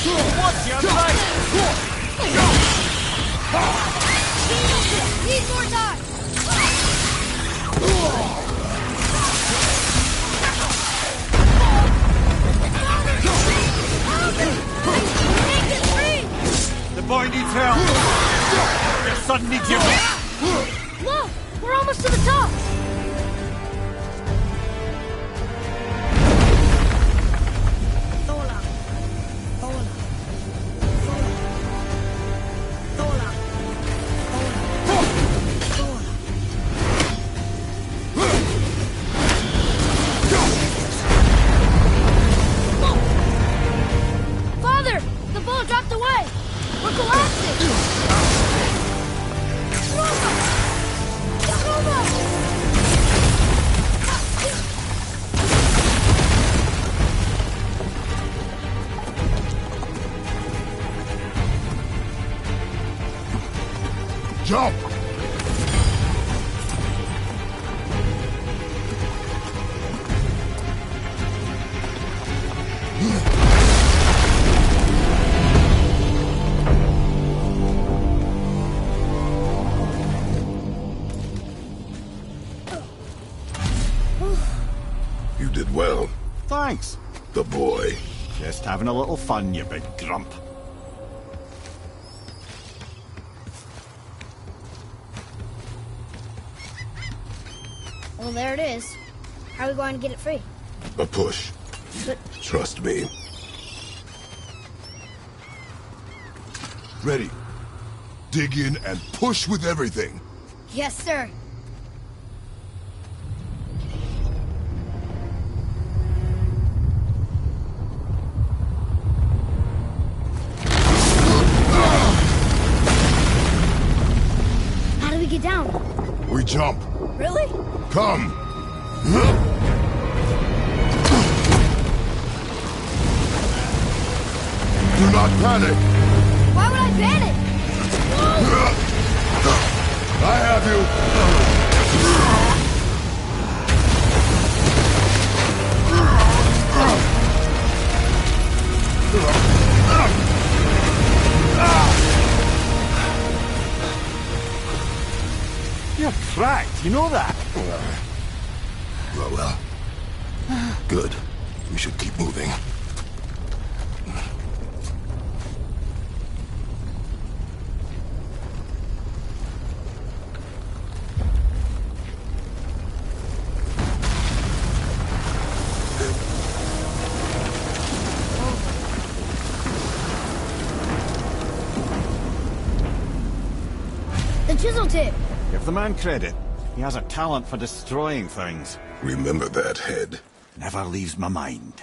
What's your right? Need more time! The boy needs help. Your son needs your help. Look! We're almost to the top! Thola. Thola. Thola. Thola. Father! The boat dropped away! We're collapsing! Jump! You did well. Thanks. The boy. Just having a little fun, you big grump. Well, there it is. How are we going to get it free? A push. But Trust me. Ready. Dig in and push with everything. yes, sir. How do we get down? We jump. Really? Come. Do not panic. Why would I panic? I have you. You're cracked, you know that? Well. Good. We should keep moving. The chisel tip. Give the man credit. He has a talent for destroying things. Remember that head. Never leaves my mind.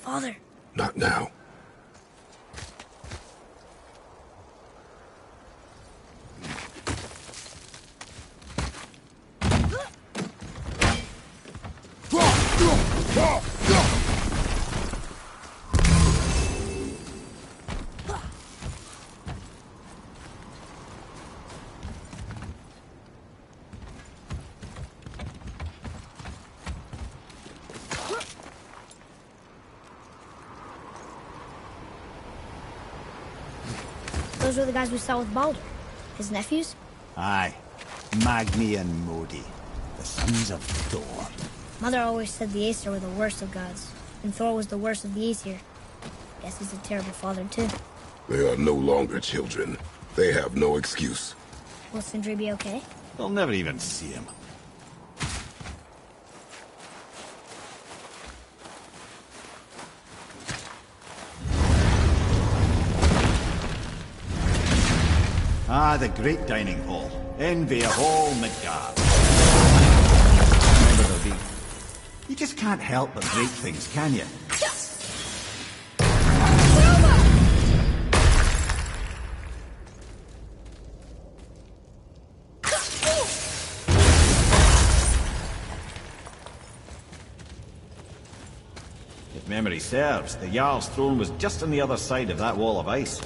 Father. Not now. Those were the guys we saw with Baldur. His nephews? Aye. Magni and Modi. The sons of Thor. Mother always said the Aesir were the worst of gods, and Thor was the worst of the Aesir. Guess he's a terrible father, too. They are no longer children. They have no excuse. Will Sindri be okay? They'll never even see him. Ah, the great dining hall. Envy of all Midgard. Remember the beat. You just can't help but break things, can you? If memory serves, the Jarl's throne was just on the other side of that wall of ice.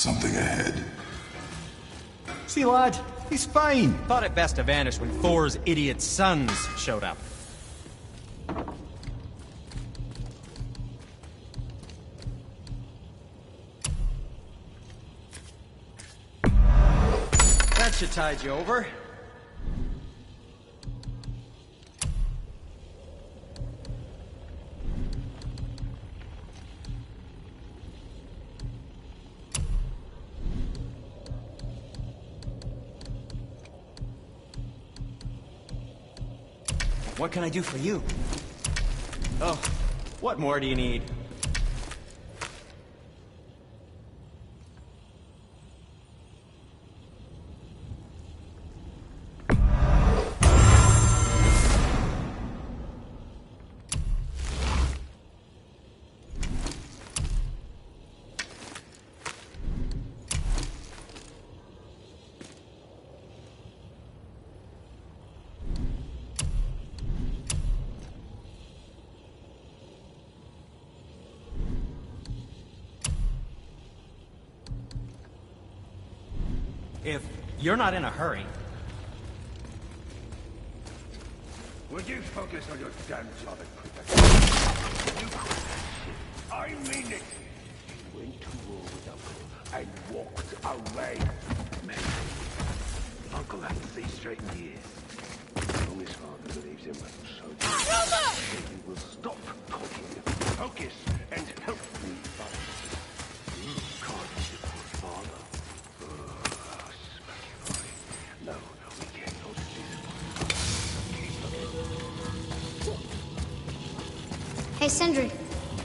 something ahead. See, lad, he's fine. Thought it best to vanish when Thor's idiot sons showed up. That should tide you over. What can I do for you? Oh, what more do you need? If you're not in a hurry... Would you focus on your damn job and quit that? You quit. I mean it. You went to war with Uncle and walked away. Man, Uncle hasn't seen straight in years. As long as father believes him, so he will stop talking, focus, and help me fight. You can't support father. No, we can't go to this. Hey, Sindri,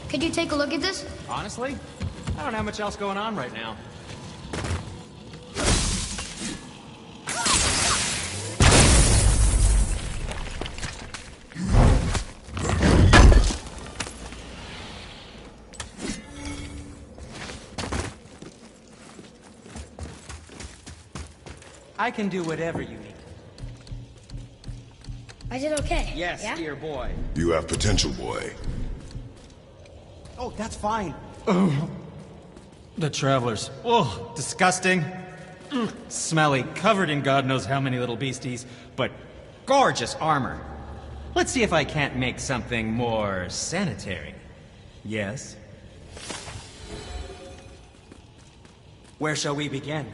could you take a look at this? Honestly, I don't have much else going on right now. I can do whatever you need. I did okay. Yes, yeah? dear boy. You have potential, boy. Oh, that's fine. Oh, the travelers. Oh, disgusting. Ugh, smelly, covered in God knows how many little beasties, but gorgeous armor. Let's see if I can't make something more sanitary. Yes? Where shall we begin?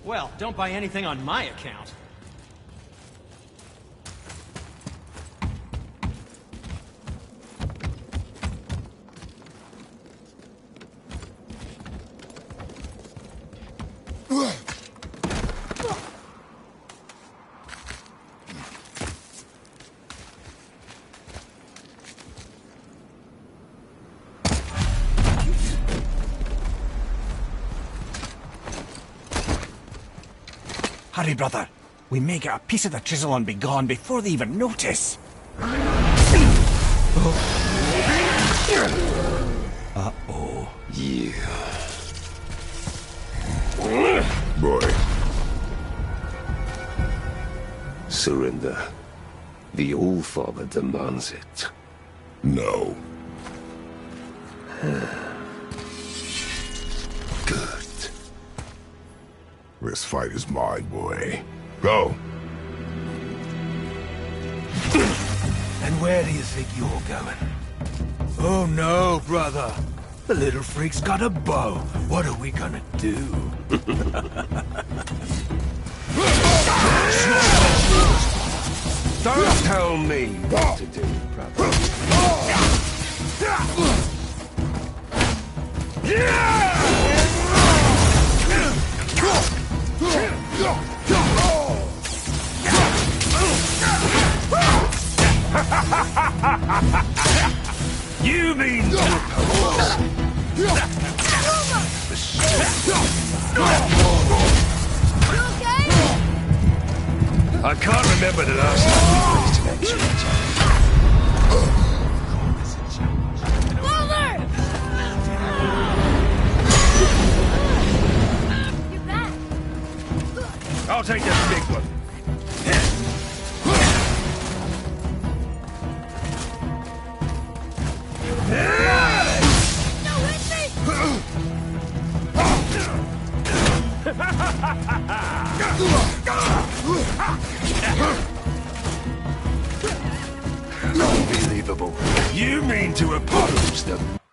Well, don't buy anything on my account. Hurry, brother. We may get a piece of the chisel and be gone before they even notice. Uh-oh. Yeah. Boy. Surrender. The All-Father demands it. No. Good. This fight is mine, boy. Go. And where do you think you're going? Oh no, brother. The little freak's got a bow. What are we gonna do? Don't tell me what to do, brother. You I can't remember the last time we faced an ancient attack. Father! You're back. I'll take this big one. No, hit me! Unbelievable. You mean to oppose them?